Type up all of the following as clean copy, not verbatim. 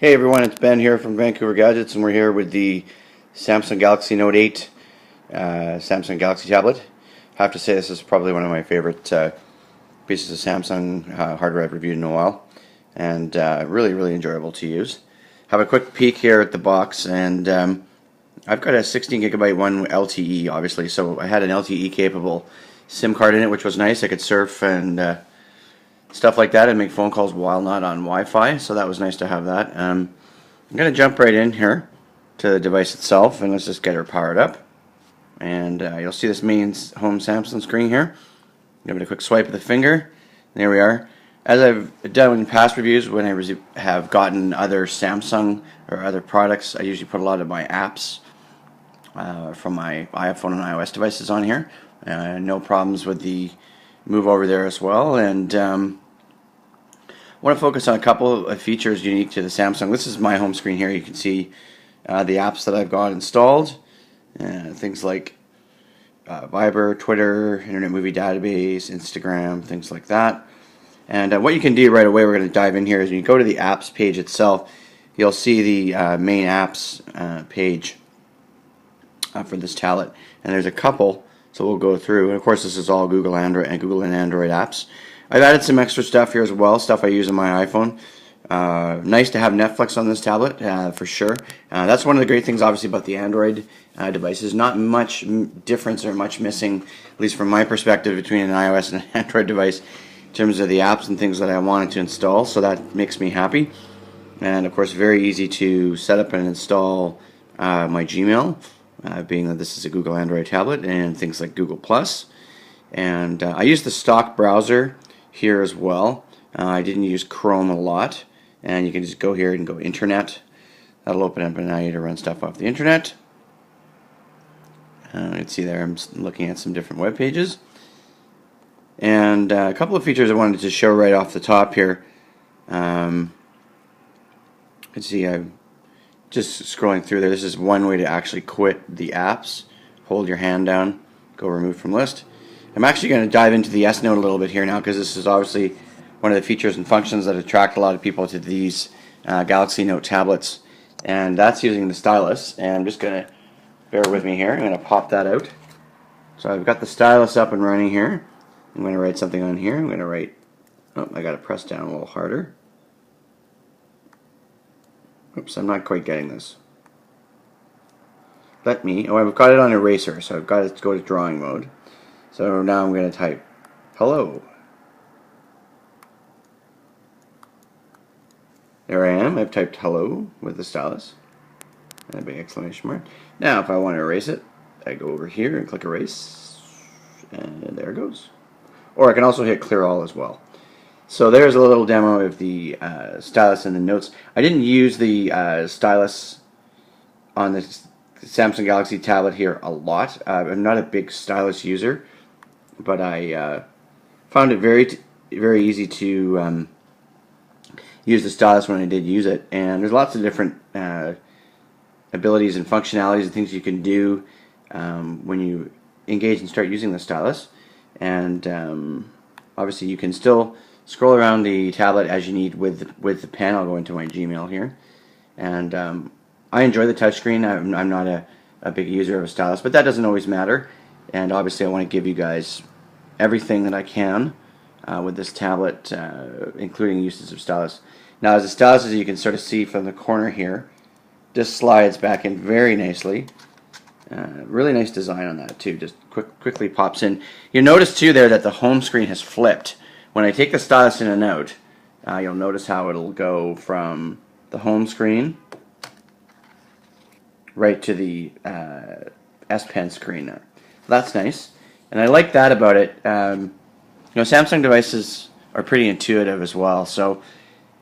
Hey everyone, it's Ben here from Vancouver Gadgets, and we're here with the Samsung Galaxy Note 8 Samsung Galaxy tablet. I have to say this is probably one of my favorite pieces of Samsung hardware I've reviewed in a while, and really enjoyable to use. Have a quick peek here at the box, and I've got a 16 gigabyte one LTE, obviously, so I had an LTE capable SIM card in it, which was nice. I could surf and stuff like that and make phone calls while not on Wi-Fi, so that was nice to have that. I'm going to jump right in here to the device itself, and let's just get her powered up. And you'll see this main home Samsung screen here. Give it a quick swipe of the finger. There we are. As I've done in past reviews, when I have gotten other Samsung or other products, I usually put a lot of my apps from my iPhone and iOS devices on here. No problems with the move over there as well, and I want to focus on a couple of features unique to the Samsung. This is my home screen here. You can see the apps that I've got installed, things like Viber, Twitter, Internet Movie Database, Instagram, things like that. And what you can do right away, we're going to dive in here, is when you go to the apps page itself, you'll see the main apps page for this tablet, and there's a couple. So we'll go through, and of course this is all Google Android and Google and Android apps. I've added some extra stuff here as well, stuff I use on my iPhone. Nice to have Netflix on this tablet, for sure. That's one of the great things, obviously, about the Android devices. Not much difference or much missing, at least from my perspective, between an iOS and an Android device in terms of the apps and things that I wanted to install, so that makes me happy. And of course, very easy to set up and install my Gmail. Being that this is a Google Android tablet, and things like Google+. And I use the stock browser here as well. I didn't use Chrome a lot, and you can just go here and go Internet. That'll open up and allow you to run stuff off the Internet. You can see there I'm looking at some different web pages. And a couple of features I wanted to show right off the top here. You can see I'm just scrolling through there. This is one way to actually quit the apps. Hold your hand down, go remove from list. I'm actually going to dive into the S Note a little bit here now, because this is obviously one of the features and functions that attract a lot of people to these Galaxy Note tablets, and that's using the stylus. And I'm just going to bear with me here. I'm going to pop that out. So I've got the stylus up and running here. I'm going to write something on here. I'm going to write, oh, I got to press down a little harder. Oops, I'm not quite getting this. I've got it on eraser, so I've got it to go to drawing mode. So now I'm going to type hello. There I am. I've typed hello with the stylus and a big exclamation mark. Now if I want to erase it, I go over here and click erase, and there it goes. Or I can also hit clear all as well. So there's a little demo of the stylus and the notes. I didn't use the stylus on the Samsung Galaxy tablet here a lot. I'm not a big stylus user, but I found it very easy to use the stylus when I did use it. And there's lots of different abilities and functionalities and things you can do when you engage and start using the stylus. And obviously you can still scroll around the tablet as you need with the pen. I'll go into my Gmail here, and I enjoy the touchscreen. I'm not a big user of a stylus, but that doesn't always matter. And obviously I want to give you guys everything that I can with this tablet, including uses of stylus. Now, as the stylus, as you can sort of see from the corner here, just slides back in very nicely. Really nice design on that too. Just quickly pops in. You'll notice too there that the home screen has flipped. When I take the stylus in and out, you'll notice how it'll go from the home screen right to the S Pen screen there. That's nice, and I like that about it. Samsung devices are pretty intuitive as well, so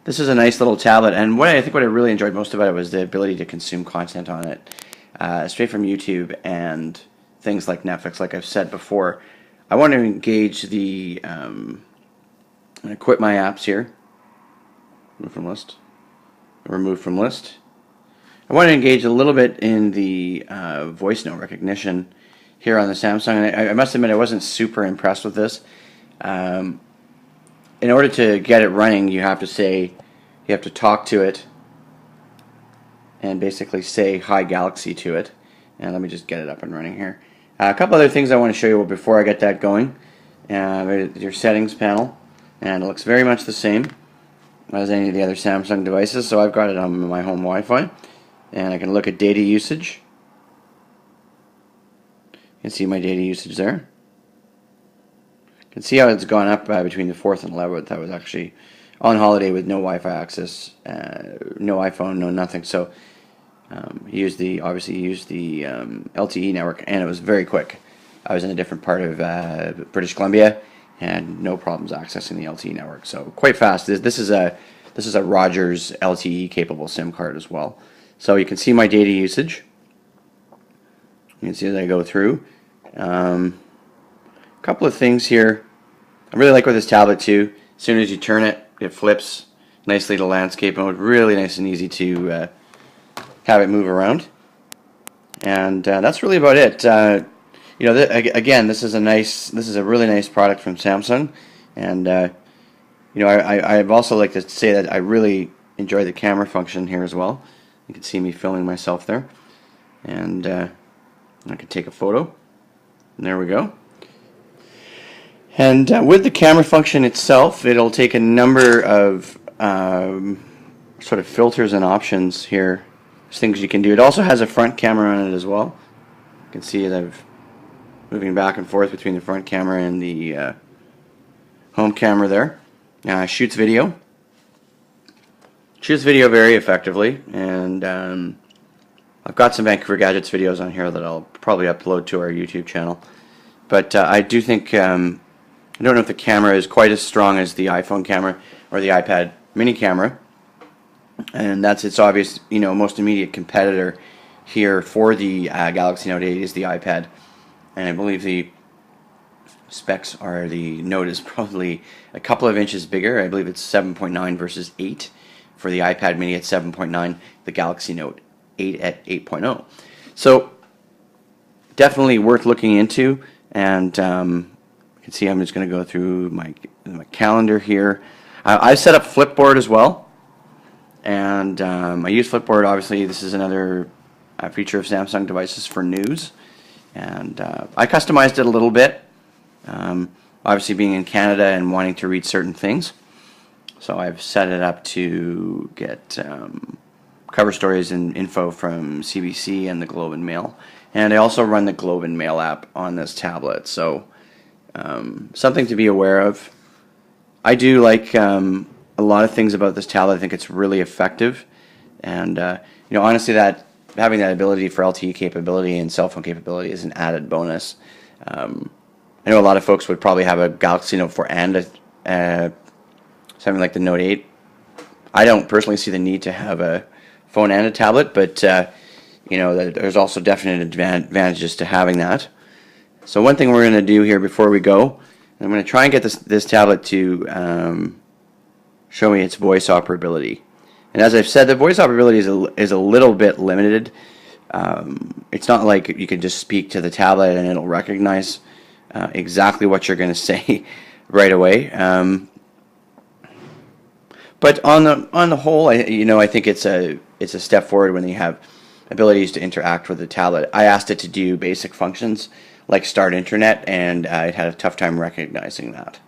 this is a nice little tablet. And what I really enjoyed most about it was the ability to consume content on it, straight from YouTube and things like Netflix. Like I've said before, I want to engage the I'm going to quit my apps here. Remove from list. Remove from list. I want to engage a little bit in the voice note recognition here on the Samsung. And I must admit I wasn't super impressed with this. In order to get it running, you have to talk to it and basically say Hi Galaxy to it. And let me just get it up and running here. A couple other things I want to show you before I get that going. Your settings panel, and it looks very much the same as any of the other Samsung devices. So I've got it on my home Wi-Fi, and I can look at data usage. You can see my data usage there. You can see how it's gone up between the 4th and 11th. I was actually on holiday with no Wi-Fi access, no iPhone, no nothing. So obviously used the Lte Network, and it was very quick. I was in a different part of British Columbia, and no problems accessing the Lte Network. So quite fast. This is a Rogers LTE capable SIM card as well. So you can see my data usage. You can see as I go through. A couple of things here. I really like with this tablet too. As soon as you turn it, it flips nicely to landscape mode. Really nice and easy to have it move around. And that's really about it. You know, again, this is a really nice product from Samsung, and you know, I've also like to say that I really enjoy the camera function here as well. You can see me filming myself there, and I can take a photo. And there we go. And with the camera function itself, it'll take a number of sort of filters and options here. There's things you can do. It also has a front camera on it as well. You can see that I'm moving back and forth between the front camera and the home camera there. Shoots video. Shoots video very effectively, and I've got some Vancouver Gadgets videos on here that I'll probably upload to our YouTube channel. But I do think I don't know if the camera is quite as strong as the iPhone camera or the iPad mini camera, and that's its obvious, you know, most immediate competitor here for the Galaxy Note 8 is the iPad, and I believe the specs are the Note is probably a couple of inches bigger. I believe it's 7.9 versus 8 for the iPad mini at 7.9, the Galaxy Note 8 at 8.0. So definitely worth looking into, and you can see I'm just going to go through my calendar here. I set up Flipboard as well, and I use Flipboard. Obviously, this is another feature of Samsung devices for news, and I customized it a little bit. Obviously, being in Canada and wanting to read certain things, so I've set it up to get cover stories and info from CBC and the Globe and Mail, and I also run the Globe and Mail app on this tablet. So something to be aware of. I do like a lot of things about this tablet. I think it's really effective, and you know, honestly, that having that ability for LTE capability and cell phone capability is an added bonus. I know a lot of folks would probably have a Galaxy Note 4 and something like the Note 8. I don't personally see the need to have a phone and a tablet, but you know, there's also definite advantages to having that. So one thing we're going to do here before we go, I'm going to try and get this tablet to show me its voice operability. And as I've said, the voice operability is a little bit limited. It's not like you can just speak to the tablet and it'll recognize exactly what you're going to say right away. But on the whole, I think it's a step forward when you have abilities to interact with the tablet. I asked it to do basic functions like start internet, and it had a tough time recognizing that.